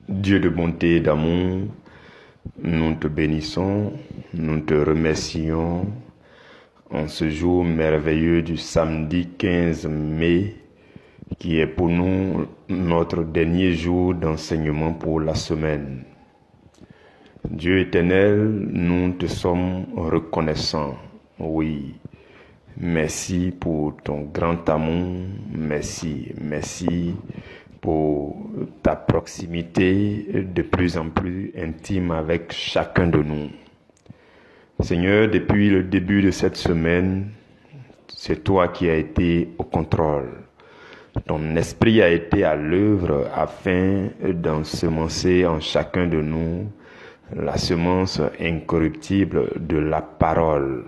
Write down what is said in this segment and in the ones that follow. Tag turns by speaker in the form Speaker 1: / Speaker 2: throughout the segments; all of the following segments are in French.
Speaker 1: Dieu de bonté et d'amour, nous te bénissons, nous te remercions en ce jour merveilleux du samedi 15 mai, qui est pour nous notre dernier jour d'enseignement pour la semaine. Dieu éternel, nous te sommes reconnaissants. Oui, merci pour ton grand amour, merci pour ta proximité de plus en plus intime avec chacun de nous. Seigneur, depuis le début de cette semaine, c'est toi qui as été au contrôle. Ton esprit a été à l'œuvre afin d'ensemencer en chacun de nous la semence incorruptible de la parole.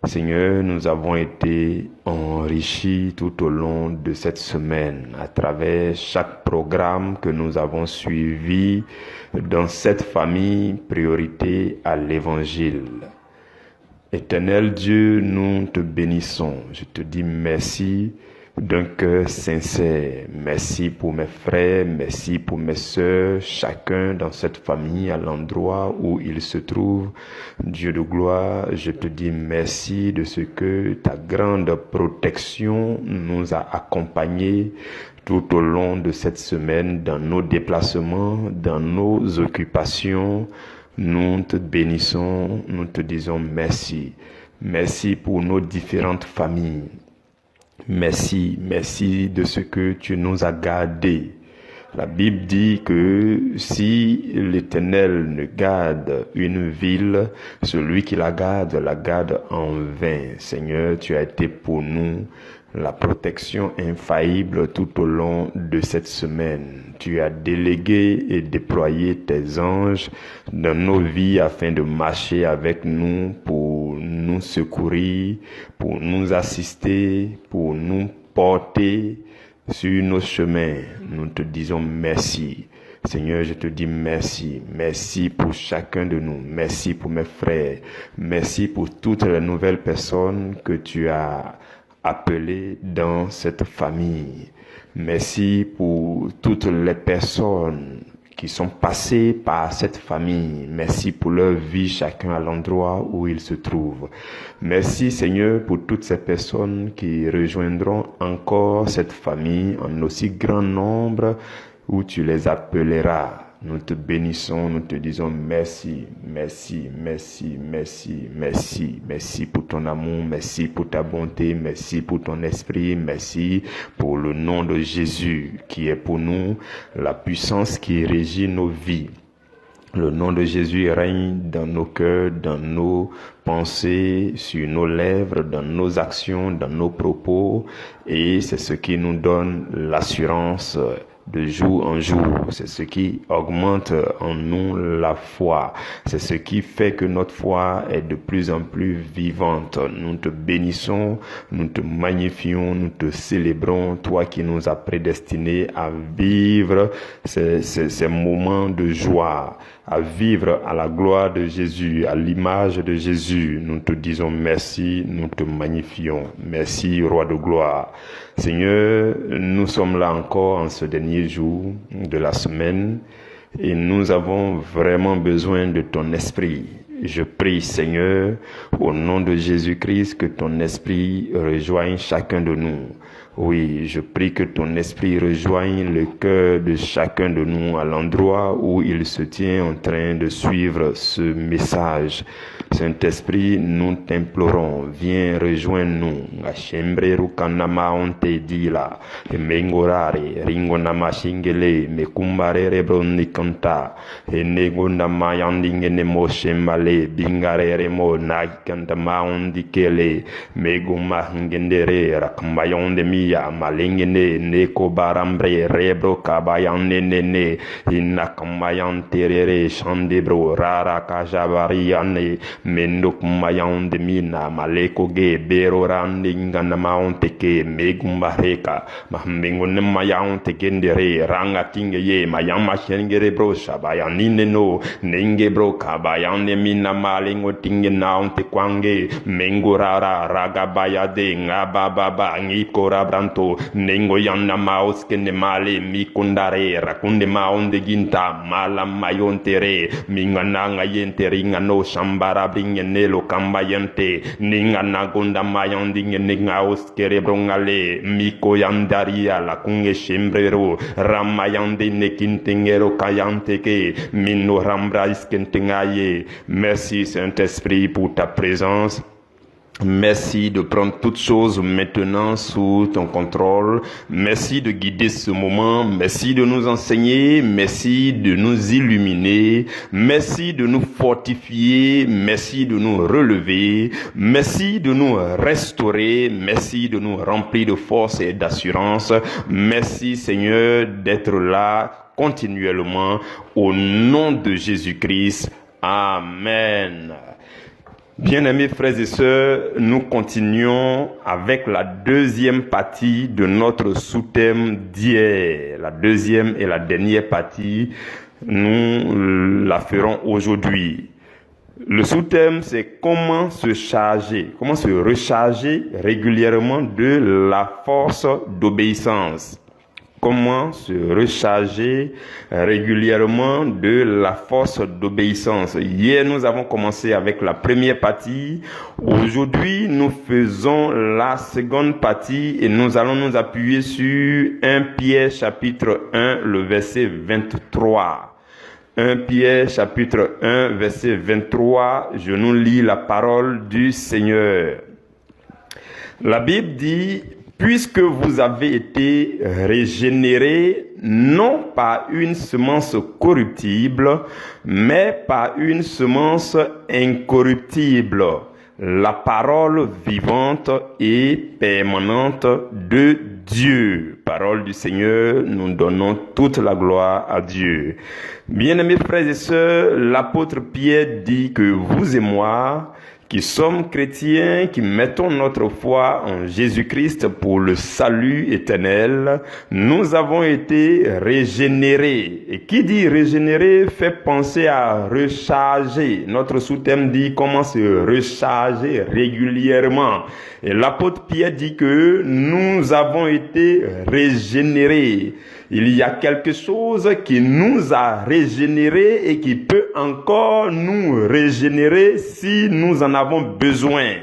Speaker 1: Seigneur, nous avons été enrichis tout au long de cette semaine à travers chaque programme que nous avons suivi dans cette famille priorité à l'Évangile. Éternel Dieu, nous te bénissons. Je te dis merci d'un cœur sincère. Merci pour mes frères, merci pour mes sœurs, chacun dans cette famille à l'endroit où il se trouve. Dieu de gloire, je te dis merci de ce que ta grande protection nous a accompagnés tout au long de cette semaine dans nos déplacements, dans nos occupations. Nous te bénissons, nous te disons merci. Merci pour nos différentes familles. Merci de ce que tu nous as gardés. La Bible dit que si l'Éternel ne garde une ville, celui qui la garde en vain. Seigneur, tu as été pour nous la protection infaillible tout au long de cette semaine. Tu as délégué et déployé tes anges dans nos vies afin de marcher avec nous pour nous secourir, pour nous assister, pour nous porter sur nos chemins. Nous te disons merci. Seigneur, je te dis merci. Merci pour chacun de nous. Merci pour mes frères. Merci pour toutes les nouvelles personnes que tu as appelées dans cette famille. Merci pour toutes les personnes qui sont passés par cette famille. Merci pour leur vie, chacun à l'endroit où ils se trouvent. Merci Seigneur pour toutes ces personnes qui rejoindront encore cette famille en aussi grand nombre où tu les appelleras. Nous te bénissons, nous te disons merci pour ton amour, merci pour ta bonté, merci pour ton esprit, merci pour le nom de Jésus qui est pour nous la puissance qui régit nos vies. Le nom de Jésus règne dans nos cœurs, dans nos pensées, sur nos lèvres, dans nos actions, dans nos propos, et c'est ce qui nous donne l'assurance de jour en jour. C'est ce qui augmente en nous la foi. C'est ce qui fait que notre foi est de plus en plus vivante. Nous te bénissons, nous te magnifions, nous te célébrons, toi qui nous as prédestinés à vivre ces moments de joie, à vivre à la gloire de Jésus, à l'image de Jésus. Nous te disons merci, nous te magnifions. Merci, Roi de gloire. Seigneur, nous sommes là encore en ce dernier jour de la semaine et nous avons vraiment besoin de ton esprit. Je prie, Seigneur, au nom de Jésus-Christ, que ton esprit rejoigne chacun de nous. Oui, je prie que ton esprit rejoigne le cœur de chacun de nous à l'endroit où il se tient en train de suivre ce message. Saint-Esprit, nous t'implorons, viens rejoindre-nous. Ashembreru kanama onte dila, mengorare, ringonama shingele, mekumbare rebrondi kanta, enegondama yandingene mo shembale, bingare remo nakantama ondikele, meguma ngendere, rakmayonde miya, malingene, neko barambre, rebro kabayane nene, inakamayan terere, shandebro, rara kajabariane, Mendok mayaonde mina maleko ge bero rande ngana maonte ke megumba reka mahmengon mayaonte gendere ranga kinge ye mayama shengere bro shabayanine no nenge bro kabayane mina malingo tinge naonte kwange mengorara ragabaya de ngababa ngikora branto nengo yanna maus kende male mikundare rakunde maonde ginta mala mayontere mingananga yentere ngano shambara bingenelo kambayente ningana gonda mayandi ngaus kerebrongale miko yandaria la kunge shembrero ramayande nekintingero kayante ke mino rambra iskentingaye. Merci Saint-Esprit pour ta présence. Merci de prendre toutes choses maintenant sous ton contrôle. Merci de guider ce moment. Merci de nous enseigner. Merci de nous illuminer. Merci de nous fortifier. Merci de nous relever. Merci de nous restaurer. Merci de nous remplir de force et d'assurance. Merci Seigneur d'être là continuellement au nom de Jésus-Christ. Amen. Bien-aimés frères et sœurs, nous continuons avec la deuxième partie de notre sous-thème d'hier. La deuxième et la dernière partie, nous la ferons aujourd'hui. Le sous-thème, c'est comment se recharger régulièrement de la force d'obéissance. Comment se recharger régulièrement de la force d'obéissance. Hier, nous avons commencé avec la première partie. Aujourd'hui, nous faisons la seconde partie et nous allons nous appuyer sur 1 Pierre chapitre 1, le verset 23. 1 Pierre chapitre 1, verset 23. Je nous lis la parole du Seigneur. La Bible dit: puisque vous avez été régénérés, non par une semence corruptible, mais par une semence incorruptible, la parole vivante et permanente de Dieu. Parole du Seigneur, nous donnons toute la gloire à Dieu. Bien-aimés frères et sœurs, l'apôtre Pierre dit que vous et moi, qui sommes chrétiens, qui mettons notre foi en Jésus-Christ pour le salut éternel, nous avons été régénérés. Et qui dit régénérer fait penser à recharger. Notre sous-thème dit comment se recharger régulièrement. Et l'apôtre Pierre dit que nous avons été régénérés. Il y a quelque chose qui nous a régénérés et qui peut encore nous régénérer si nous en avons besoin.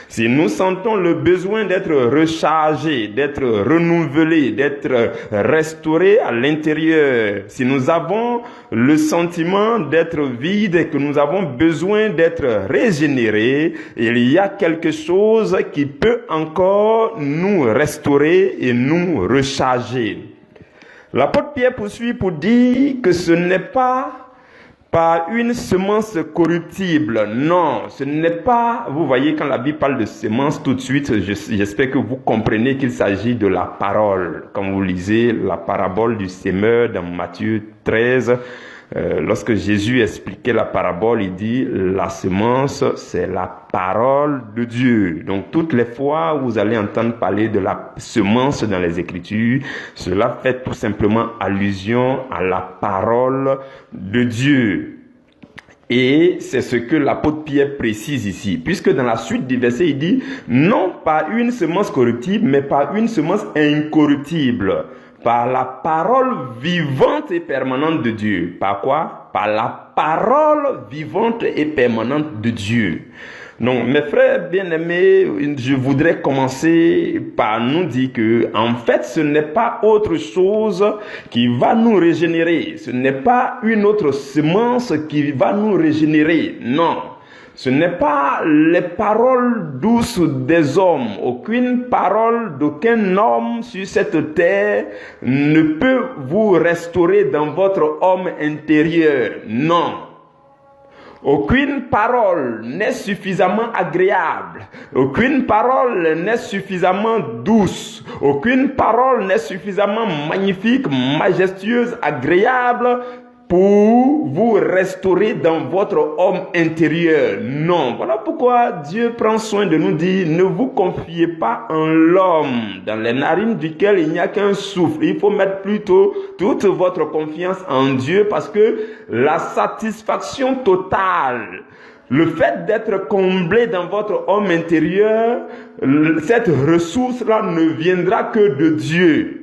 Speaker 1: Si nous sentons le besoin d'être rechargés, d'être renouvelés, d'être restaurés à l'intérieur, si nous avons le sentiment d'être vide et que nous avons besoin d'être régénérés, il y a quelque chose qui peut encore nous restaurer et nous recharger. L'apôtre Pierre poursuit pour dire que ce n'est pas par une semence corruptible. Non, ce n'est pas... Vous voyez, quand la Bible parle de semence, tout de suite, j'espère que vous comprenez qu'il s'agit de la parole. Quand vous lisez la parabole du semeur dans Matthieu 13, lorsque Jésus expliquait la parabole, il dit la semence, c'est la parole de Dieu. Donc toutes les fois où vous allez entendre parler de la semence dans les Écritures, cela fait tout simplement allusion à la parole de Dieu. Et c'est ce que l'apôtre Pierre précise ici, puisque dans la suite du verset, il dit non pas une semence corruptible, mais par une semence incorruptible, par la parole vivante et permanente de Dieu. Par quoi? Par la parole vivante et permanente de Dieu. Donc, mes frères bien-aimés, je voudrais commencer par nous dire que, en fait, ce n'est pas autre chose qui va nous régénérer. Ce n'est pas une autre semence qui va nous régénérer. Non. Ce n'est pas les paroles douces des hommes. Aucune parole d'aucun homme sur cette terre ne peut vous restaurer dans votre homme intérieur. Non. Aucune parole n'est suffisamment agréable. Aucune parole n'est suffisamment douce. Aucune parole n'est suffisamment magnifique, majestueuse, agréable pour vous restaurer dans votre homme intérieur. Non. Voilà pourquoi Dieu prend soin de nous dire, ne vous confiez pas en l'homme, dans les narines duquel il n'y a qu'un souffle. Il faut mettre plutôt toute votre confiance en Dieu, parce que la satisfaction totale, le fait d'être comblé dans votre homme intérieur, cette ressource-là ne viendra que de Dieu.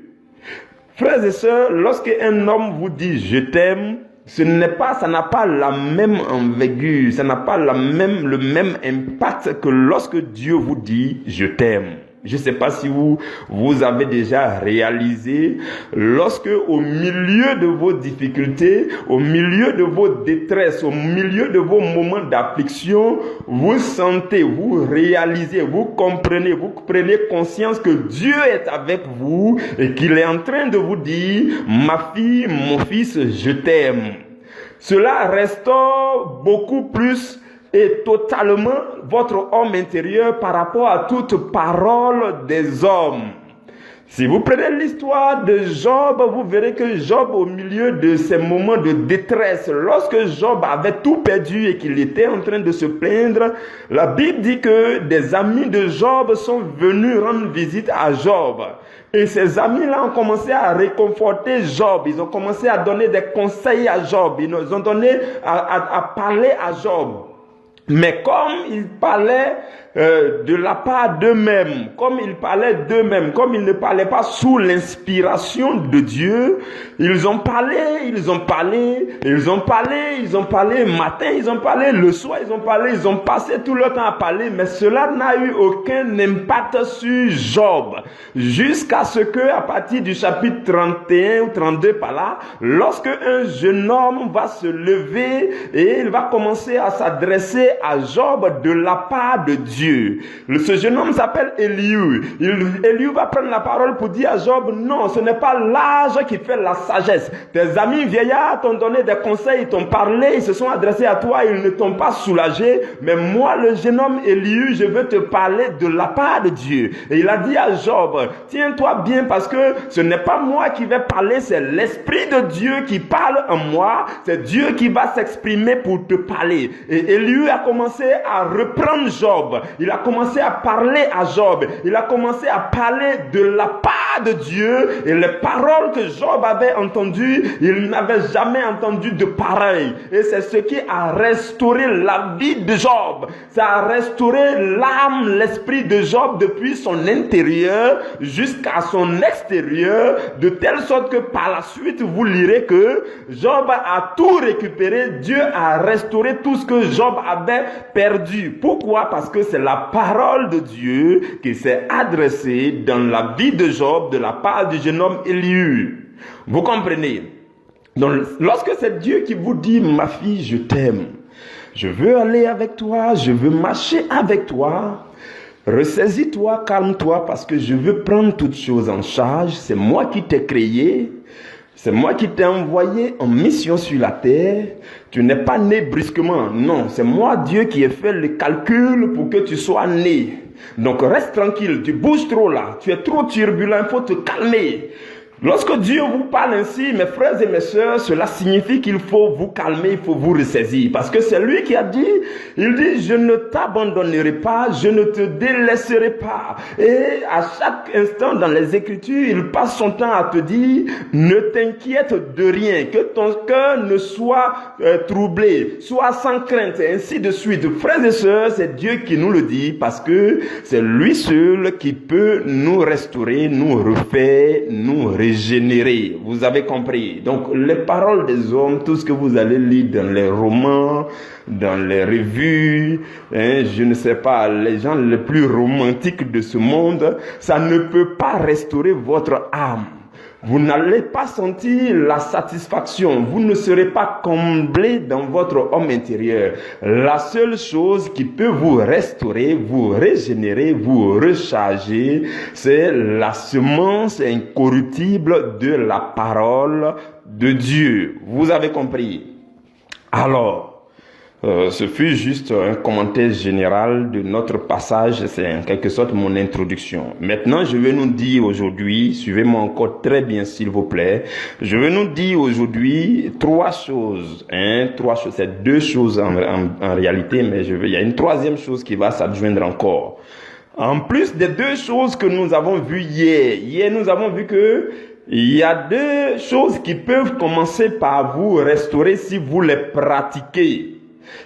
Speaker 1: Frères et sœurs, lorsqu'un homme vous dit « je t'aime », ça n'a pas la même envergure, ça n'a pas le même impact que lorsque Dieu vous dit « je t'aime ». Je ne sais pas si vous avez déjà réalisé, lorsque au milieu de vos difficultés, au milieu de vos détresses, au milieu de vos moments d'affliction, vous sentez, vous réalisez, vous comprenez, vous prenez conscience que Dieu est avec vous et qu'il est en train de vous dire « ma fille, mon fils, je t'aime ». Cela restaure beaucoup plus et totalement votre homme intérieur par rapport à toute parole des hommes. Si vous prenez l'histoire de Job, vous verrez que Job, au milieu de ces moments de détresse, lorsque Job avait tout perdu et qu'il était en train de se plaindre, la Bible dit que des amis de Job sont venus rendre visite à Job. Et ces amis-là ont commencé à réconforter Job. Ils ont commencé à donner des conseils à Job. Ils ont donné à parler à Job. Mais comme ils parlaient de la part d'eux-mêmes, comme ils ne parlaient pas sous l'inspiration de Dieu, ils ont parlé, matin, ils ont parlé, le soir, ils ont passé tout le temps à parler, mais cela n'a eu aucun impact sur Job. Jusqu'à ce que, à partir du chapitre 31 ou 32 par là, lorsque un jeune homme va se lever et il va commencer à s'adresser à Job de la part de Dieu. Ce jeune homme s'appelle Elihu. Elihu va prendre la parole pour dire à Job, non, ce n'est pas l'âge qui fait la sagesse. Tes amis vieillards t'ont donné des conseils, ils t'ont parlé, ils se sont adressés à toi, ils ne t'ont pas soulagé. Mais moi, le jeune homme Elihu, je veux te parler de la part de Dieu. Et il a dit à Job, tiens-toi bien parce que ce n'est pas moi qui vais parler, c'est l'Esprit de Dieu qui parle en moi. C'est Dieu qui va s'exprimer pour te parler. Et Elihu a commencé à reprendre Job. Il a commencé à parler à Job. Il a commencé à parler de la part de Dieu. Et les paroles que Job avait entendues, il n'avait jamais entendu de pareil. Et c'est ce qui a restauré la vie de Job. Ça a restauré l'âme, l'esprit de Job depuis son intérieur jusqu'à son extérieur. De telle sorte que par la suite, vous lirez que Job a tout récupéré. Dieu a restauré tout ce que Job avait perdu. Pourquoi? Parce que c'est la parole de Dieu qui s'est adressée dans la vie de Job de la part du jeune homme Elihu. Vous comprenez? Donc, lorsque c'est Dieu qui vous dit, ma fille, je t'aime, je veux aller avec toi, je veux marcher avec toi, ressaisis-toi, calme-toi, parce que je veux prendre toutes choses en charge, c'est moi qui t'ai créé, c'est moi qui t'ai envoyé en mission sur la terre. Tu n'es pas né brusquement. Non, c'est moi, Dieu, qui ai fait le calcul pour que tu sois né. Donc reste tranquille, tu bouges trop là. Tu es trop turbulent, il faut te calmer. Lorsque Dieu vous parle ainsi, mes frères et mes sœurs, cela signifie qu'il faut vous calmer, il faut vous ressaisir. Parce que c'est lui qui a dit, il dit, je ne t'abandonnerai pas, je ne te délaisserai pas. Et à chaque instant dans les Écritures, il passe son temps à te dire, ne t'inquiète de rien, que ton cœur ne soit troublé, sois sans crainte, et ainsi de suite. Frères et sœurs, c'est Dieu qui nous le dit, parce que c'est lui seul qui peut nous restaurer, nous refaire, nous régénérer. Vous avez compris. Donc les paroles des hommes, tout ce que vous allez lire dans les romans, dans les revues, je ne sais pas, les gens les plus romantiques de ce monde, ça ne peut pas restaurer votre âme. Vous n'allez pas sentir la satisfaction. Vous ne serez pas comblé dans votre homme intérieur. La seule chose qui peut vous restaurer, vous régénérer, vous recharger, c'est la semence incorruptible de la parole de Dieu. Vous avez compris? Alors, Ce fut juste un commentaire général de notre passage, c'est en quelque sorte mon introduction. Maintenant, je vais nous dire aujourd'hui, suivez-moi encore très bien s'il vous plaît, je vais nous dire aujourd'hui trois choses, c'est deux choses en réalité, mais il y a une troisième chose qui va s'adjoindre encore. En plus des deux choses que nous avons vues hier nous avons vu que il y a deux choses qui peuvent commencer par vous restaurer si vous les pratiquez,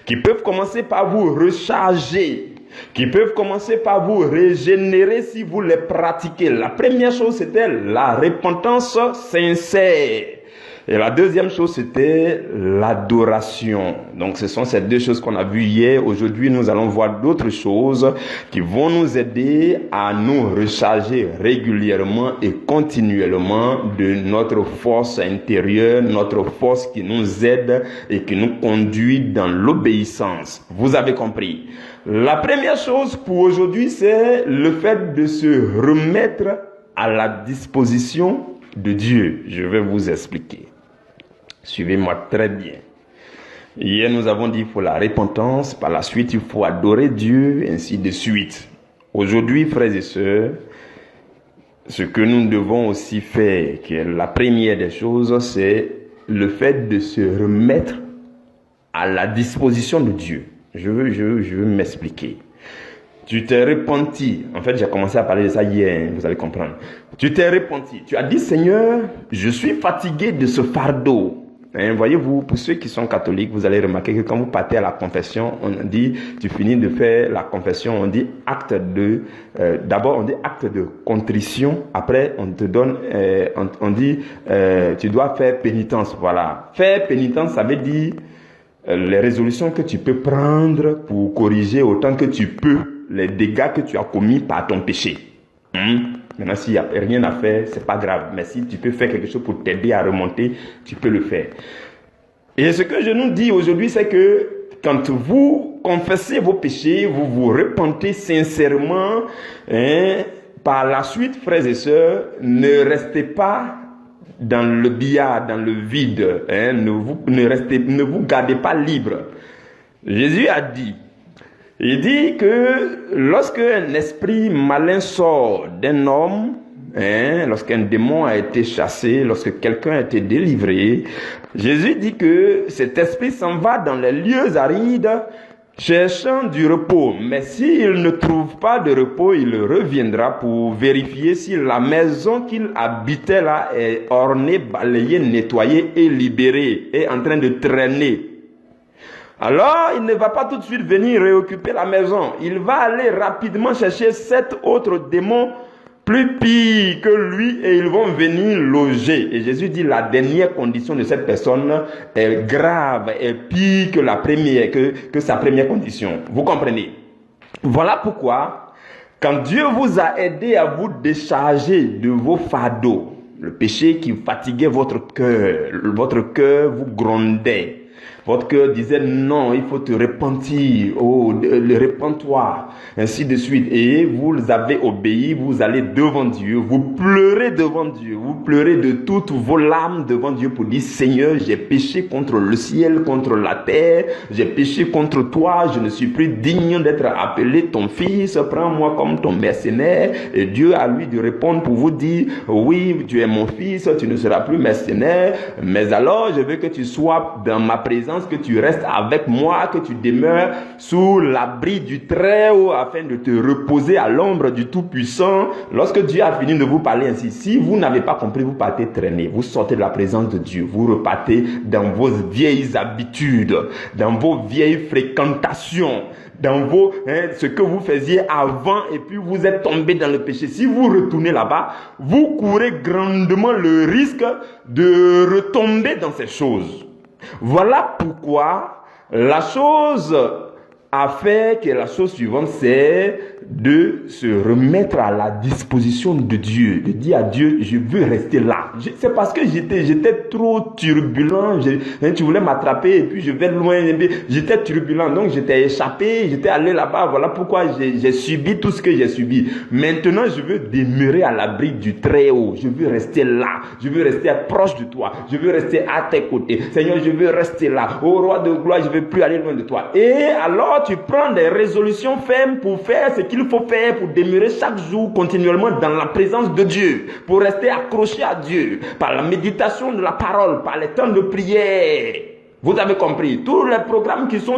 Speaker 1: qui peuvent commencer par vous recharger, qui peuvent commencer par vous régénérer si vous les pratiquez. La première chose, c'était la repentance sincère. Et la deuxième chose, c'était l'adoration. Donc, ce sont ces deux choses qu'on a vues hier. Aujourd'hui, nous allons voir d'autres choses qui vont nous aider à nous recharger régulièrement et continuellement de notre force intérieure, notre force qui nous aide et qui nous conduit dans l'obéissance. Vous avez compris. La première chose pour aujourd'hui, c'est le fait de se remettre à la disposition de Dieu. Je vais vous expliquer. Suivez-moi très bien. Hier, nous avons dit qu'il faut la repentance. Par la suite, il faut adorer Dieu, ainsi de suite. Aujourd'hui, frères et sœurs, ce que nous devons aussi faire, qui est la première des choses, c'est le fait de se remettre à la disposition de Dieu. Je veux m'expliquer. Tu t'es repenti. En fait, j'ai commencé à parler de ça hier, vous allez comprendre. Tu t'es repenti. Tu as dit, Seigneur, je suis fatigué de ce fardeau. Voyez-vous, pour ceux qui sont catholiques, vous allez remarquer que quand vous partez à la confession, on dit, tu finis de faire la confession, on dit acte de, d'abord on dit acte de contrition, après on te donne, on dit, tu dois faire pénitence, voilà. Faire pénitence, ça veut dire les résolutions que tu peux prendre pour corriger autant que tu peux les dégâts que tu as commis par ton péché. Maintenant, s'il n'y a rien à faire, c'est pas grave. Mais si tu peux faire quelque chose pour t'aider à remonter, tu peux le faire. Et ce que je nous dis aujourd'hui, c'est que quand vous confessez vos péchés, vous vous repentez sincèrement, par la suite, frères et sœurs, ne restez pas dans le billard, dans le vide. Ne vous gardez pas libre. Jésus a dit, il dit que lorsque un esprit malin sort d'un homme, lorsqu'un démon a été chassé, lorsque quelqu'un a été délivré, Jésus dit que cet esprit s'en va dans les lieux arides, cherchant du repos. Mais s'il ne trouve pas de repos, il reviendra pour vérifier si la maison qu'il habitait là est ornée, balayée, nettoyée et libérée, et en train de traîner. Alors, il ne va pas tout de suite venir réoccuper la maison. Il va aller rapidement chercher 7 autres démons plus pires que lui et ils vont venir loger. Et Jésus dit la dernière condition de cette personne est grave, est pire que la première, que sa première condition. Vous comprenez? Voilà pourquoi, quand Dieu vous a aidé à vous décharger de vos fardeaux, le péché qui fatiguait votre cœur vous grondait. Votre cœur disait non, il faut te repentir, repens-toi, ainsi de suite. Et vous avez obéi, vous allez devant Dieu, vous pleurez devant Dieu, vous pleurez de toutes vos larmes devant Dieu pour dire Seigneur, j'ai péché contre le ciel, contre la terre, j'ai péché contre toi, je ne suis plus digne d'être appelé ton fils, prends-moi comme ton mercenaire. Et Dieu a lui de répondre pour vous dire oui, tu es mon fils, tu ne seras plus mercenaire, mais alors je veux que tu sois dans ma présence, que tu restes avec moi, que tu demeures sous l'abri du Très-Haut afin de te reposer à l'ombre du Tout-Puissant. Lorsque Dieu a fini de vous parler ainsi, si vous n'avez pas compris, vous partez traîner, vous sortez de la présence de Dieu, vous repartez dans vos vieilles habitudes, dans vos vieilles fréquentations, dans ce que vous faisiez avant et puis vous êtes tombé dans le péché. Si vous retournez là-bas, vous courez grandement le risque de retomber dans ces choses. Voilà pourquoi la chose à faire, qui est la chose suivante, c'est de se remettre à la disposition de Dieu, de dire à Dieu, je veux rester là. C'est parce que j'étais trop turbulent, tu voulais m'attraper et puis je vais loin, j'étais turbulent, donc j'étais échappé, j'étais allé là-bas, voilà pourquoi j'ai subi tout ce que j'ai subi. Maintenant, je veux demeurer à l'abri du Très-Haut, je veux rester là, je veux rester proche de toi, je veux rester à tes côtés. Seigneur, je veux rester là, ô roi de gloire, je ne veux plus aller loin de toi. Et alors, tu prends des résolutions fermes pour faire ce qu'il faut faire, pour demeurer chaque jour continuellement dans la présence de Dieu, pour rester accroché à Dieu, par la méditation de la parole, par les temps de prière. Vous avez compris, tous les programmes qui sont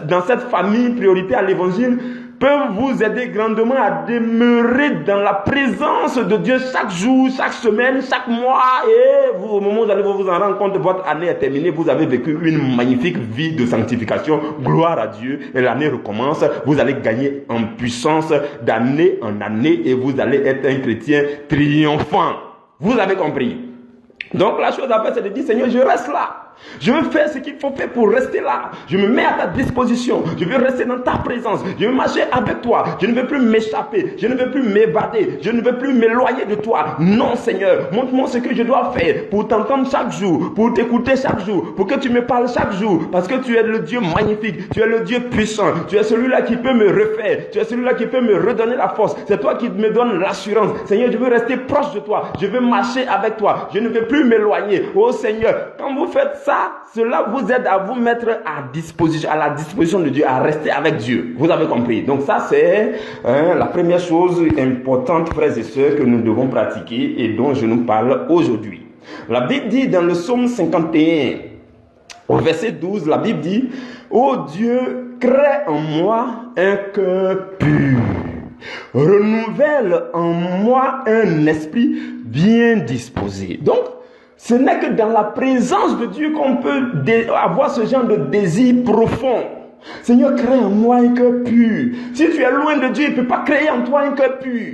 Speaker 1: dans cette famille priorité à l'évangile peuvent vous aider grandement à demeurer dans la présence de Dieu chaque jour, chaque semaine, chaque mois. Et vous, au moment où vous allez vous en rendre compte, votre année est terminée, vous avez vécu une magnifique vie de sanctification. Gloire à Dieu. Et l'année recommence. Vous allez gagner en puissance d'année en année et vous allez être un chrétien triomphant. Vous avez compris. Donc la chose à faire, c'est de dire, Seigneur, je reste là. Je veux faire ce qu'il faut faire pour rester là. Je me mets à ta disposition. Je veux rester dans ta présence. Je veux marcher avec toi. Je ne veux plus m'échapper. Je ne veux plus m'évader. Je ne veux plus m'éloigner de toi. Non, Seigneur, montre-moi ce que je dois faire pour t'entendre chaque jour, pour t'écouter chaque jour, pour que tu me parles chaque jour. Parce que tu es le Dieu magnifique. Tu es le Dieu puissant. Tu es celui-là qui peut me refaire. Tu es celui-là qui peut me redonner la force. C'est toi qui me donnes l'assurance. Seigneur, je veux rester proche de toi. Je veux marcher avec toi. Je ne veux plus m'éloigner. Oh Seigneur, quand vous faites ça, cela vous aide à vous mettre à la disposition de Dieu, à rester avec Dieu. Vous avez compris. Donc ça, c'est la première chose importante, frères et sœurs, que nous devons pratiquer et dont je nous parle aujourd'hui. La Bible dit dans le psaume 51, au verset 12, la Bible dit, « Ô Dieu, crée en moi un cœur pur. Renouvelle en moi un esprit bien disposé. » Donc, ce n'est que dans la présence de Dieu qu'on peut avoir ce genre de désir profond. Seigneur, crée en moi un cœur pur. Si tu es loin de Dieu, il ne peut pas créer en toi un cœur pur.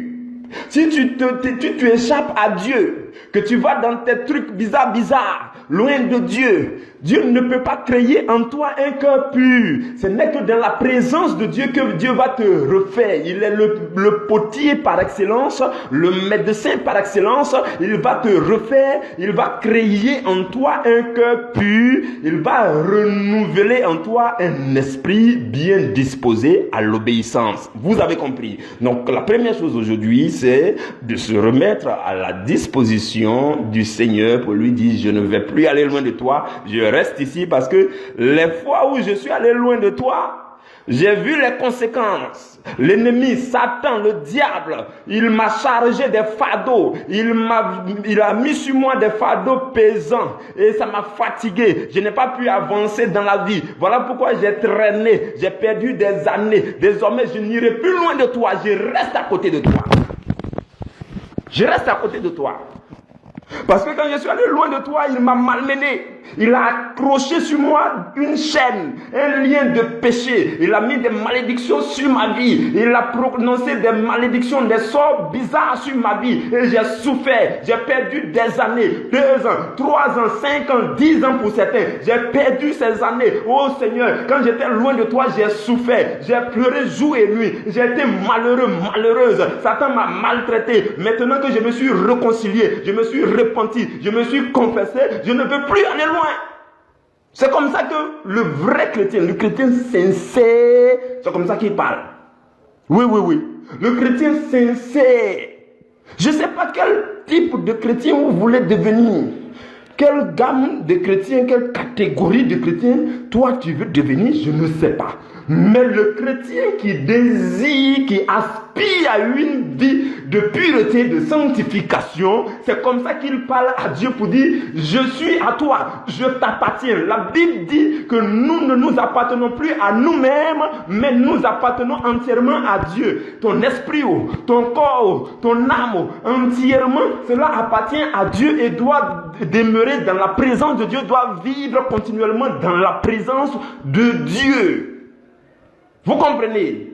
Speaker 1: Si tu échappes à Dieu, que tu vas dans tes trucs bizarres, loin de Dieu, Dieu ne peut pas créer en toi un cœur pur. Ce n'est que dans la présence de Dieu que Dieu va te refaire. Il est le potier par excellence, le médecin par excellence. Il va te refaire, il va créer en toi un cœur pur. Il va renouveler en toi un esprit bien disposé à l'obéissance. Vous avez compris. Donc la première chose aujourd'hui, c'est de se remettre à la disposition du Seigneur pour lui dire, je ne vais plus aller loin de toi, je reste ici parce que les fois où je suis allé loin de toi, j'ai vu les conséquences. L'ennemi, Satan, le diable, il m'a chargé des fardeaux. Il a mis sur moi des fardeaux pesants. Et ça m'a fatigué. Je n'ai pas pu avancer dans la vie. Voilà pourquoi j'ai traîné. J'ai perdu des années. Désormais, je n'irai plus loin de toi. Je reste à côté de toi. Je reste à côté de toi. Parce que quand je suis allé loin de toi, il m'a malmené. Il a accroché sur moi une chaîne, un lien de péché. Il a mis des malédictions sur ma vie. Il a prononcé des malédictions, des sorts bizarres sur ma vie. Et j'ai souffert. J'ai perdu des années, 2 ans, 3 ans, 5 ans, 10 ans pour certains. J'ai perdu ces années. Oh Seigneur, quand j'étais loin de toi, j'ai souffert. J'ai pleuré jour et nuit. J'ai été malheureux, malheureuse. Satan m'a maltraité. Maintenant que je me suis réconcilié, je me suis repenti, je me suis confessé, je ne veux plus aller loin. C'est comme ça que le vrai chrétien, le chrétien sincère, c'est comme ça qu'il parle. Oui. Le chrétien sincère. Je ne sais pas quel type de chrétien vous voulez devenir. Quelle gamme de chrétiens, quelle catégorie de chrétiens toi tu veux devenir, je ne sais pas. Mais le chrétien qui désire, qui aspire à une vie de pureté, de sanctification, c'est comme ça qu'il parle à Dieu pour dire, je suis à toi, je t'appartiens. La Bible dit que nous ne nous appartenons plus à nous-mêmes, mais nous appartenons entièrement à Dieu. Ton esprit, ton corps, ton âme, entièrement, cela appartient à Dieu et doit demeurer dans la présence de Dieu, doit vivre continuellement dans la présence de Dieu. Vous comprenez?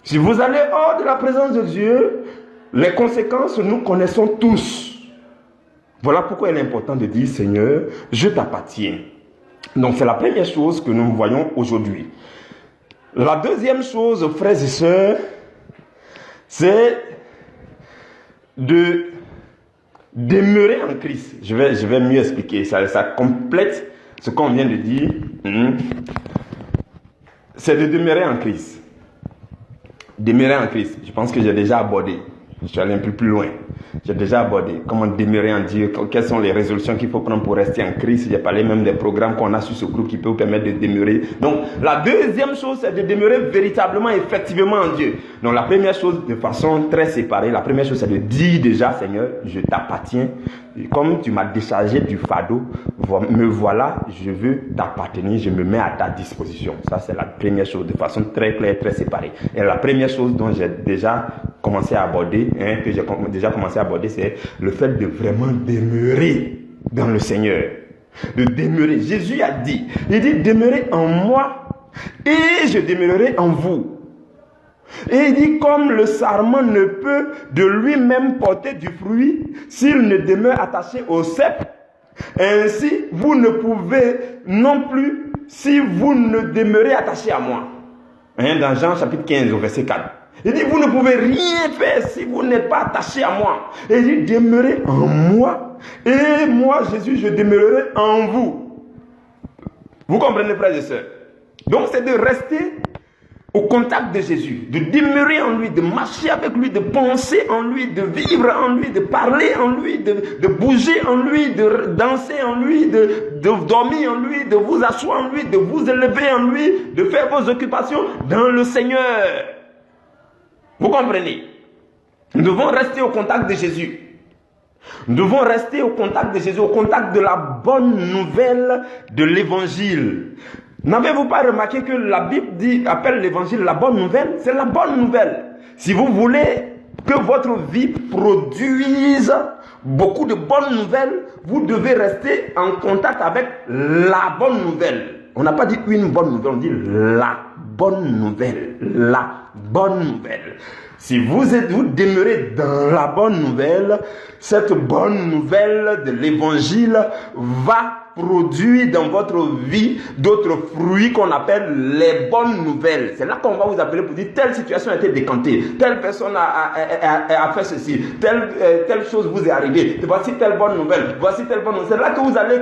Speaker 1: Si vous allez hors de la présence de Dieu, les conséquences, nous connaissons tous. Voilà pourquoi il est important de dire, Seigneur, je t'appartiens. Donc c'est la première chose que nous voyons aujourd'hui. La deuxième chose, frères et sœurs, c'est de demeurer en Christ. Je vais mieux expliquer. Ça complète ce qu'on vient de dire. C'est de demeurer en Christ. Demeurer en Christ. Je pense que j'ai déjà abordé. Je suis allé un peu plus loin. J'ai déjà abordé comment demeurer en Dieu, quelles sont les résolutions qu'il faut prendre pour rester en Christ. J'ai parlé même des programmes qu'on a sur ce groupe qui peuvent vous permettre de demeurer. Donc, la deuxième chose, c'est de demeurer véritablement, effectivement en Dieu. Donc, la première chose, de façon très séparée, la première chose, c'est de dire déjà, Seigneur, je t'appartiens. Comme tu m'as déchargé du fardeau, me voilà, je veux t'appartenir, je me mets à ta disposition. Ça, c'est la première chose, de façon très claire, très séparée. Et la première chose dont j'ai déjà commencé à aborder, c'est le fait de vraiment demeurer dans le Seigneur. De demeurer. Jésus a dit, il dit, demeurez en moi et je demeurerai en vous. Et il dit, comme le sarment ne peut de lui-même porter du fruit s'il ne demeure attaché au cep, ainsi vous ne pouvez non plus si vous ne demeurez attaché à moi. Dans Jean chapitre 15 au verset 4. Il dit, vous ne pouvez rien faire si vous n'êtes pas attaché à moi. Et il dit, demeurez en moi. Et moi, Jésus, je demeurerai en vous. Vous comprenez, frères et sœurs? Donc, c'est de rester au contact de Jésus, de demeurer en lui, de marcher avec lui, de penser en lui, de vivre en lui, de parler en lui, de bouger en lui, de danser en lui, de dormir en lui, de vous asseoir en lui, de vous élever en lui, de faire vos occupations dans le Seigneur. Vous comprenez? Nous devons rester au contact de Jésus. Nous devons rester au contact de Jésus, au contact de la bonne nouvelle de l'évangile. N'avez-vous pas remarqué que la Bible appelle l'évangile la bonne nouvelle? C'est la bonne nouvelle. Si vous voulez que votre vie produise beaucoup de bonnes nouvelles, vous devez rester en contact avec la bonne nouvelle. On n'a pas dit une bonne nouvelle, on dit la bonne nouvelle. La bonne nouvelle. Si vous demeurez dans la bonne nouvelle, cette bonne nouvelle de l'évangile va produire dans votre vie d'autres fruits qu'on appelle les bonnes nouvelles. C'est là qu'on va vous appeler pour dire telle situation a été décantée, telle personne a fait ceci, telle chose vous est arrivée, voici telle bonne nouvelle, voici telle bonne nouvelle. C'est là que vous allez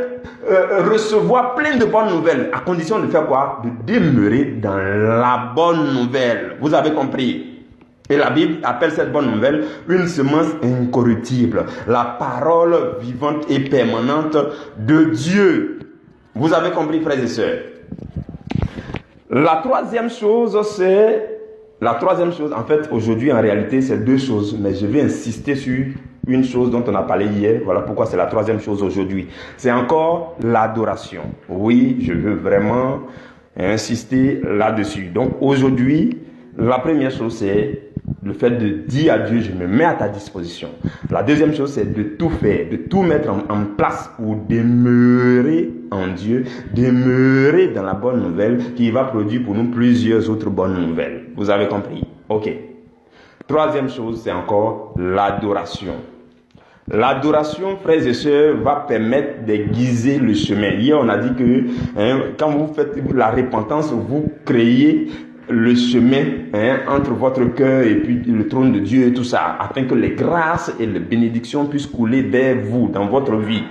Speaker 1: recevoir plein de bonnes nouvelles, à condition de faire quoi? De demeurer dans la bonne nouvelle. Vous avez compris? Et la Bible appelle cette bonne nouvelle une semence incorruptible, la parole vivante et permanente de Dieu. Vous avez compris, frères et sœurs? La troisième chose, en fait, aujourd'hui, en réalité, c'est deux choses, mais je vais insister sur une chose dont on a parlé hier. Voilà pourquoi c'est la troisième chose aujourd'hui. C'est encore l'adoration. Oui, je veux vraiment insister là-dessus. Donc, aujourd'hui, la première chose, c'est le fait de dire à Dieu, je me mets à ta disposition. La deuxième chose, c'est de tout faire, de tout mettre en place pour demeurer en Dieu, demeurer dans la bonne nouvelle qui va produire pour nous plusieurs autres bonnes nouvelles. Vous avez compris? Ok. Troisième chose, c'est encore l'adoration. L'adoration, frères et sœurs, va permettre d'aiguiser le chemin. Hier, on a dit que quand vous faites la repentance, vous créez le chemin entre votre cœur et puis le trône de Dieu et tout ça, afin que les grâces et les bénédictions puissent couler vers vous dans votre vie.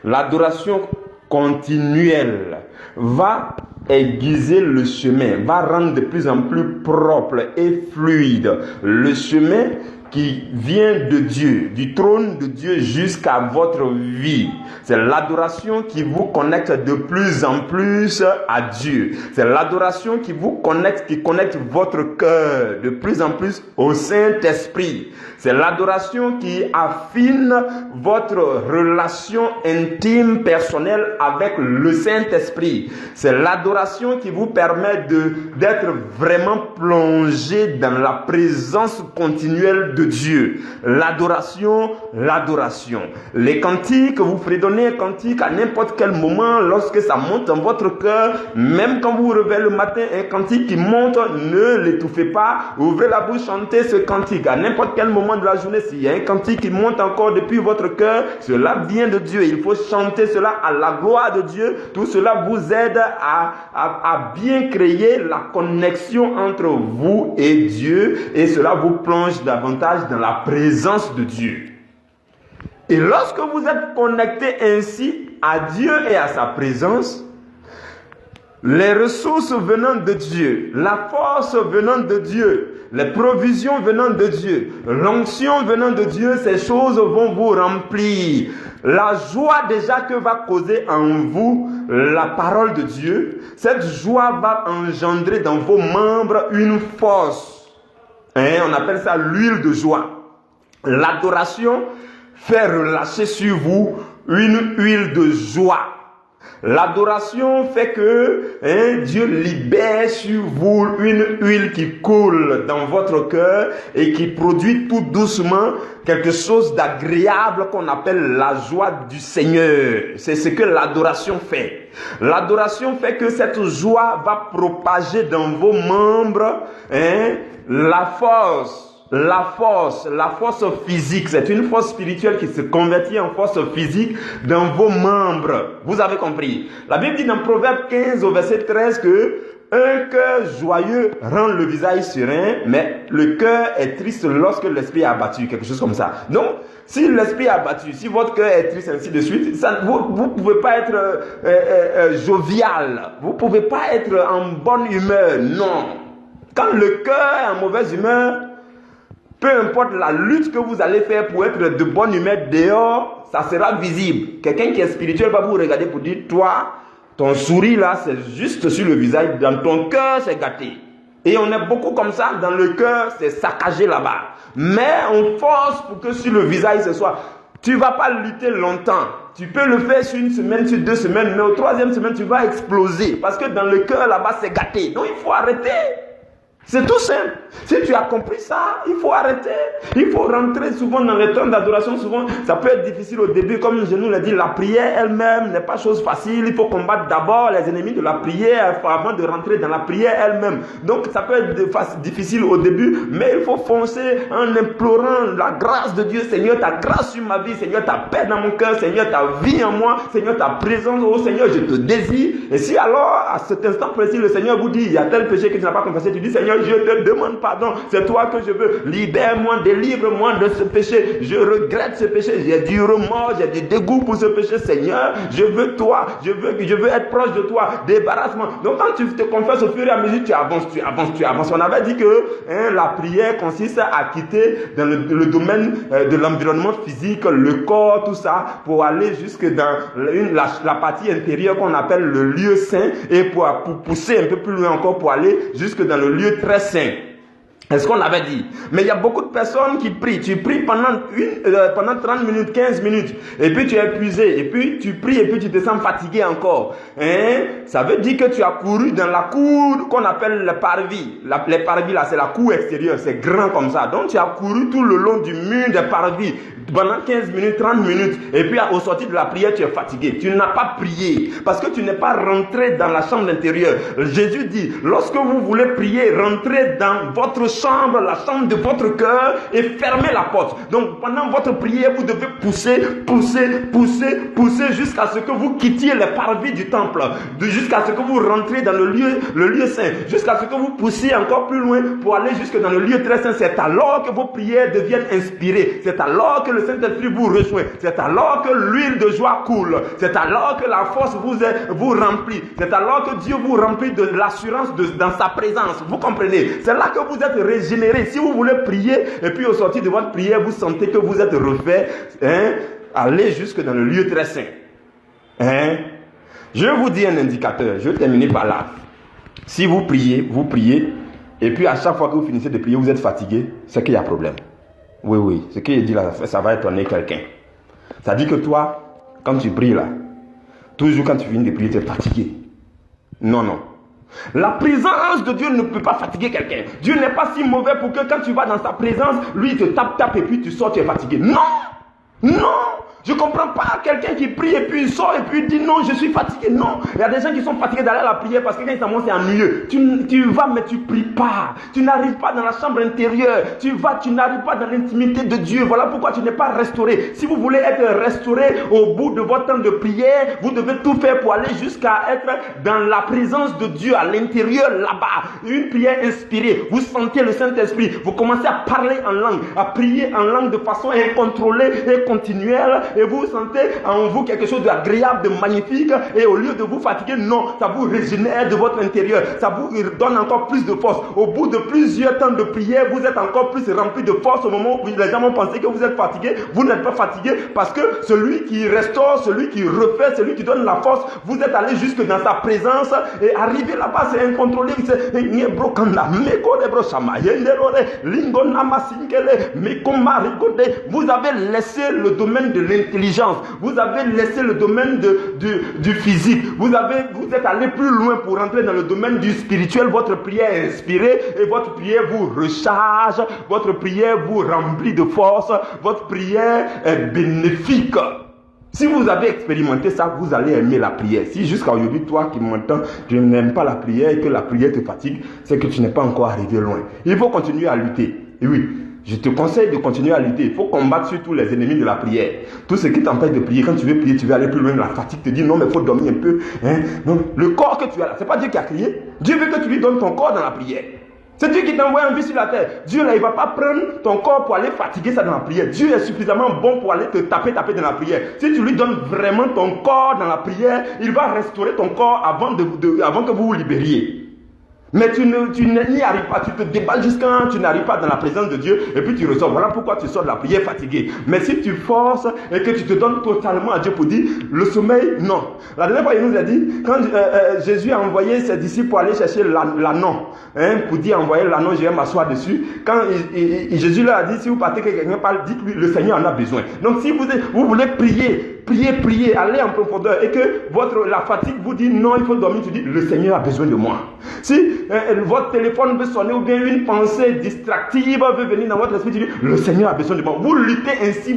Speaker 1: L'adoration continuelle va aiguiser le chemin, va rendre de plus en plus propre et fluide le chemin qui vient de Dieu, du trône de Dieu jusqu'à votre vie. C'est l'adoration qui vous connecte de plus en plus à Dieu. C'est l'adoration qui vous connecte, qui connecte votre cœur de plus en plus au Saint-Esprit. C'est l'adoration qui affine votre relation intime, personnelle avec le Saint-Esprit. C'est l'adoration qui vous permet d'être vraiment plongé dans la présence continuelle de Dieu. L'adoration, l'adoration. Les cantiques, vous fredonnez un cantique à n'importe quel moment, lorsque ça monte dans votre cœur, même quand vous vous réveillez le matin, un cantique qui monte, ne l'étouffez pas, ouvrez la bouche, chantez ce cantique. À n'importe quel moment de la journée, s'il y a un cantique qui monte encore depuis votre cœur, cela vient de Dieu. Il faut chanter cela à la gloire de Dieu. Tout cela vous aide à bien créer la connexion entre vous et Dieu, et cela vous plonge davantage dans la présence de Dieu. Et lorsque vous êtes connecté ainsi à Dieu et à sa présence, les ressources venant de Dieu, la force venant de Dieu, les provisions venant de Dieu, l'onction venant de Dieu, ces choses vont vous remplir. La joie déjà que va causer en vous la parole de Dieu, cette joie va engendrer dans vos membres une force. On appelle ça l'huile de joie. L'adoration fait relâcher sur vous une huile de joie. L'adoration fait que Dieu libère sur vous une huile qui coule dans votre cœur et qui produit tout doucement quelque chose d'agréable qu'on appelle la joie du Seigneur. C'est ce que l'adoration fait. L'adoration fait que cette joie va propager dans vos membres la force physique. C'est une force spirituelle qui se convertit en force physique dans vos membres. Vous avez compris. La Bible dit dans Proverbe 15 au verset 13 que un cœur joyeux rend le visage serein, mais le cœur est triste lorsque l'esprit est abattu, quelque chose comme ça. Donc, si l'esprit est abattu, si votre cœur est triste, ainsi de suite, vous ne pouvez pas être jovial, vous ne pouvez pas être en bonne humeur, non. Quand le cœur est en mauvaise humeur, peu importe la lutte que vous allez faire pour être de bonne humeur dehors, ça sera visible. Quelqu'un qui est spirituel va vous regarder pour dire, toi, ton sourire là, c'est juste sur le visage. Dans ton cœur, c'est gâté. Et on est beaucoup comme ça. Dans le cœur, c'est saccagé là-bas. Mais on force pour que sur le visage, ce soit. Tu ne vas pas lutter longtemps. Tu peux le faire sur une semaine, sur 2 semaines. Mais au 3e semaine, tu vas exploser. Parce que dans le cœur, là-bas, c'est gâté. Donc, il faut arrêter. C'est tout simple. Si tu as compris ça, il faut arrêter. Il faut rentrer souvent dans les temps d'adoration. Souvent, ça peut être difficile au début. Comme je nous l'ai dit, la prière elle-même n'est pas chose facile. Il faut combattre d'abord les ennemis de la prière avant de rentrer dans la prière elle-même. Donc, ça peut être difficile au début, mais il faut foncer en implorant la grâce de Dieu. Seigneur, ta grâce sur ma vie. Seigneur, ta paix dans mon cœur. Seigneur, ta vie en moi. Seigneur, ta présence. Oh Seigneur, je te désire. Et si alors, à cet instant précis, le Seigneur vous dit, il y a tel péché que tu n'as pas confessé, tu dis, Seigneur, je te demande pardon, c'est toi que je veux, libère-moi, délivre-moi de ce péché, je regrette ce péché, j'ai du remords, j'ai du dégoût pour ce péché, Seigneur, je veux toi, je veux être proche de toi, débarrasse-moi. Donc quand tu te confesses au fur et à mesure, tu avances. On avait dit que la prière consiste à quitter dans le domaine de l'environnement physique, le corps, tout ça, pour aller jusque dans la partie intérieure qu'on appelle le lieu saint, et pour pousser un peu plus loin encore, pour aller jusque dans le lieu très saint. Est-ce qu'on avait dit? Mais il y a beaucoup de personnes qui prient. Tu pries pendant 30 minutes, 15 minutes. Et puis tu es épuisé. Et puis tu pries et puis tu te sens fatigué encore. Ça veut dire que tu as couru dans la cour qu'on appelle le parvis. Les parvis là, c'est la cour extérieure. C'est grand comme ça. Donc tu as couru tout le long du mur des parvis. Pendant 15 minutes, 30 minutes. Et puis au sortir de la prière, tu es fatigué. Tu n'as pas prié. Parce que tu n'es pas rentré dans la chambre intérieure. Jésus dit, lorsque vous voulez prier, rentrez dans votre chambre, la chambre de votre cœur, et fermez la porte. Donc pendant votre prière, vous devez pousser jusqu'à ce que vous quittiez les parvis du temple, jusqu'à ce que vous rentriez dans le lieu saint, jusqu'à ce que vous poussiez encore plus loin pour aller jusque dans le lieu très saint. C'est alors que vos prières deviennent inspirées. C'est alors que le Saint-Esprit vous rejoint. C'est alors que l'huile de joie coule. C'est alors que la force vous remplit. C'est alors que Dieu vous remplit de l'assurance dans sa présence. Vous comprenez? C'est là que vous êtes régénéré. Si vous voulez prier, et puis au sortir de votre prière, vous sentez que vous êtes refait, allez jusque dans le lieu très saint. Je vous dis un indicateur. Je vais terminer par là. Si vous priez, et puis à chaque fois que vous finissez de prier, vous êtes fatigué, c'est qu'il y a problème. Oui, ce qu'il dit là, ça va étonner quelqu'un. Ça dit que toi, quand tu pries là, toujours quand tu finis de prier, tu es fatigué. Non. La présence de Dieu ne peut pas fatiguer quelqu'un. Dieu n'est pas si mauvais pour que quand tu vas dans sa présence, lui il te tape et puis tu sors, tu es fatigué. Non! Non! Je ne comprends pas quelqu'un qui prie et puis il sort et puis il dit non, je suis fatigué. Non, il y a des gens qui sont fatigués d'aller à la prière parce que quand ils s'en vont, c'est ennuyeux. Tu vas mais tu ne pries pas. Tu n'arrives pas dans la chambre intérieure. Tu n'arrives pas dans l'intimité de Dieu. Voilà pourquoi tu n'es pas restauré. Si vous voulez être restauré au bout de votre temps de prière, vous devez tout faire pour aller jusqu'à être dans la présence de Dieu à l'intérieur là-bas. Une prière inspirée. Vous sentez le Saint-Esprit. Vous commencez à parler en langue, à prier en langue de façon incontrôlée et continuelle. Et vous sentez en vous quelque chose d'agréable, de magnifique. Et au lieu de vous fatiguer, non, ça vous régénère de votre intérieur. Ça vous donne encore plus de force. Au bout de plusieurs temps de prière, vous êtes encore plus rempli de force. Au moment où les gens vont penser que vous êtes fatigué, vous n'êtes pas fatigué parce que celui qui restaure, celui qui refait, celui qui donne la force, vous êtes allé jusque dans sa présence. Et arrivé là-bas, c'est incontrôlé. Vous avez laissé le domaine de l'intelligence, vous avez laissé le domaine du physique, vous êtes allé plus loin pour entrer dans le domaine du spirituel. Votre prière est inspirée et votre prière vous recharge, votre prière vous remplit de force, votre prière est bénéfique. Si vous avez expérimenté ça, vous allez aimer la prière. Si jusqu'à aujourd'hui, toi qui m'entends, tu n'aimes pas la prière et que la prière te fatigue, c'est que tu n'es pas encore arrivé loin. Il faut continuer à lutter. Et oui, je te conseille de continuer à lutter. Il faut combattre surtout les ennemis de la prière. Tout ce qui t'empêche de prier, quand tu veux prier, tu veux aller plus loin. La fatigue te dit non, mais il faut dormir un peu. Hein? Non, le corps que tu as là, ce n'est pas Dieu qui a crié. Dieu veut que tu lui donnes ton corps dans la prière. C'est Dieu qui t'envoie en vie sur la terre. Dieu là, il ne va pas prendre ton corps pour aller fatiguer ça dans la prière. Dieu est suffisamment bon pour aller te taper dans la prière. Si tu lui donnes vraiment ton corps dans la prière, il va restaurer ton corps avant que vous vous libériez. Mais tu n'y arrives pas, tu te déballes jusqu'à tu n'arrives pas dans la présence de Dieu et puis tu ressors. Voilà pourquoi tu sors de la prière fatigué. Mais si tu forces et que tu te donnes totalement à Dieu pour dire le sommeil, non. La dernière fois, il nous a dit, quand Jésus a envoyé ses disciples pour aller chercher l'ânon, pour dire envoyer l'ânon, je vais m'asseoir dessus. Quand Jésus leur a dit, si vous partez que quelqu'un parle, dites-lui, le Seigneur en a besoin. Donc si vous voulez prier, aller en profondeur et que la fatigue vous dit non, il faut dormir, tu dis le Seigneur a besoin de moi. Si votre téléphone veut sonner ou bien une pensée distractive veut venir dans votre esprit, tu dis le Seigneur a besoin de moi. Vous luttez ainsi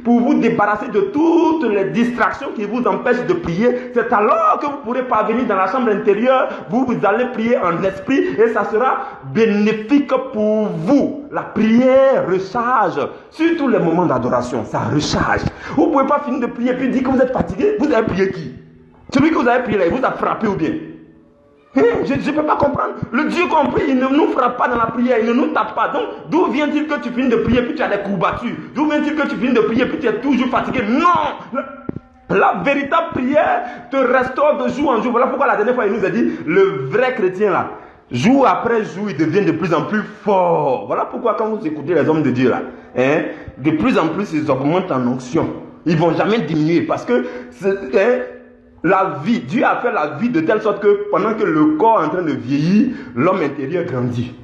Speaker 1: pour vous débarrasser de toutes les distractions qui vous empêchent de prier. C'est alors que vous pourrez parvenir dans la chambre intérieure, vous allez prier en esprit et ça sera bénéfique pour vous. La prière recharge, surtout les moments d'adoration, ça recharge. Vous ne pouvez pas finir de prier puis dire que vous êtes fatigué. Vous avez prié qui? Celui que vous avez prié là, il vous a frappé ou bien? Je ne peux pas comprendre. Le Dieu qu'on prie, il ne nous frappe pas dans la prière, il ne nous tape pas. Donc, d'où vient-il que tu finis de prier puis tu as des courbatures? D'où vient-il que tu finis de prier puis tu es toujours fatigué? Non! La véritable prière te restaure de jour en jour. Voilà pourquoi la dernière fois il nous a dit, le vrai chrétien là, jour après jour, il devient de plus en plus fort. Voilà pourquoi quand vous écoutez les hommes de Dieu là, de plus en plus ils augmentent en onction. Ils ne vont jamais diminuer parce que la vie, Dieu a fait la vie de telle sorte que pendant que le corps est en train de vieillir, l'homme intérieur grandit.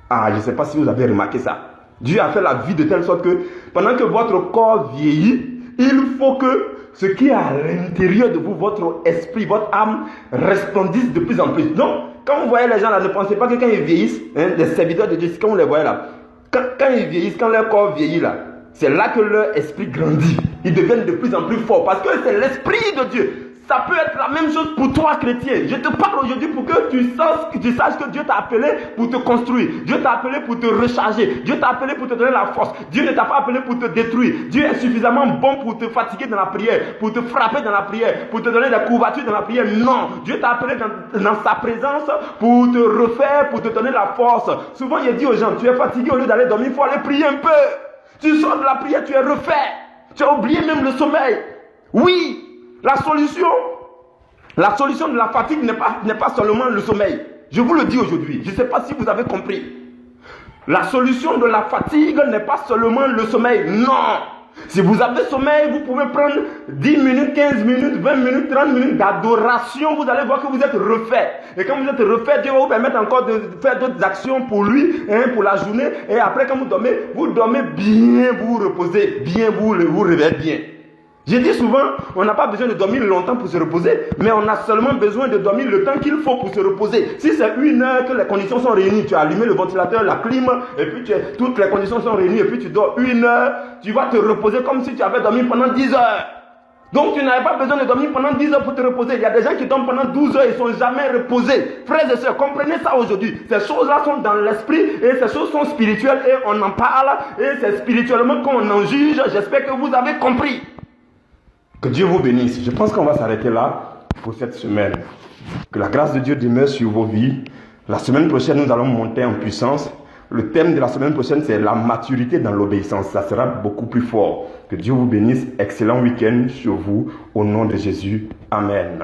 Speaker 1: Ah, je ne sais pas si vous avez remarqué ça. Dieu a fait la vie de telle sorte que pendant que votre corps vieillit, il faut que ce qui est à l'intérieur de vous, votre esprit, votre âme, resplendisse de plus en plus. Donc, quand vous voyez les gens là, ne pensez pas que quand ils vieillissent, les serviteurs de Dieu, quand vous les voyez là, quand ils vieillissent, quand leur corps vieillit là, c'est là que leur esprit grandit. Ils deviennent de plus en plus forts parce que c'est l'esprit de Dieu. Ça peut être la même chose pour toi, chrétien. Je te parle aujourd'hui pour que tu saches que Dieu t'a appelé pour te construire. Dieu t'a appelé pour te recharger. Dieu t'a appelé pour te donner la force. Dieu ne t'a pas appelé pour te détruire. Dieu est suffisamment bon pour te fatiguer dans la prière, pour te frapper dans la prière, pour te donner des courbatures dans la prière. Non. Dieu t'a appelé dans sa présence pour te refaire, pour te donner la force. Souvent, il dit aux gens, tu es fatigué, au lieu d'aller dormir, il faut aller prier un peu. Tu sors de la prière, tu es refait. Tu as oublié même le sommeil. Oui. La solution de la fatigue n'est pas seulement le sommeil. Je vous le dis aujourd'hui. Je ne sais pas si vous avez compris. La solution de la fatigue n'est pas seulement le sommeil. Non. Si vous avez sommeil, vous pouvez prendre 10 minutes, 15 minutes, 20 minutes, 30 minutes d'adoration. Vous allez voir que vous êtes refait. Et quand vous êtes refait, Dieu va vous permettre encore de faire d'autres actions pour lui, pour la journée. Et après, quand vous dormez bien, vous vous reposez bien, vous réveillez bien.
Speaker 2: Je dis souvent, on n'a pas besoin de dormir longtemps pour se reposer, mais on a seulement besoin de dormir le temps qu'il faut pour se reposer. Si c'est 1 heure que les conditions sont réunies, tu as allumé le ventilateur, la clim, et puis toutes les conditions sont réunies, et puis tu dors 1 heure, tu vas te reposer comme si tu avais dormi pendant 10 heures. Donc tu n'avais pas besoin de dormir pendant 10 heures pour te reposer. Il y a des gens qui dorment pendant 12 heures et ne sont jamais reposés. Frères et sœurs, comprenez ça aujourd'hui. Ces choses-là sont dans l'esprit et ces choses sont spirituelles et on en parle et c'est spirituellement qu'on en juge. J'espère que vous avez compris. Que Dieu vous bénisse. Je pense qu'on va s'arrêter là pour cette semaine. Que la grâce de Dieu demeure sur vos vies. La semaine prochaine, nous allons monter en puissance. Le thème de la semaine prochaine, c'est la maturité dans l'obéissance. Ça sera beaucoup plus fort. Que Dieu vous bénisse. Excellent week-end sur vous. Au nom de Jésus. Amen.